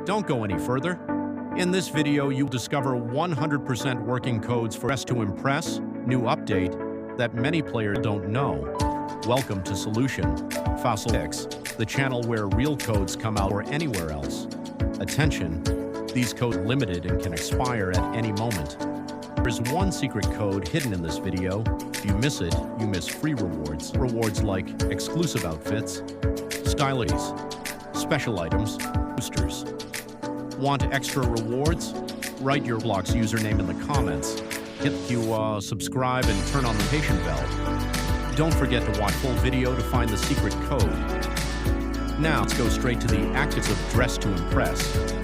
Don't go any further. In this video, you'll discover 100% working codes for Dress to Impress, new update that many players don't know. Welcome to Solution Fossil X, the channel where real codes come out or anywhere else. Attention, these codes are limited and can expire at any moment. There's one secret code hidden in this video. If you miss it, you miss free rewards. Rewards like exclusive outfits, stylies, special items, boosters. Want extra rewards? Write your Roblox username in the comments. Hit subscribe and turn on the notification bell. Don't forget to watch full video to find the secret code. Now let's go straight to the actives of Dress to Impress.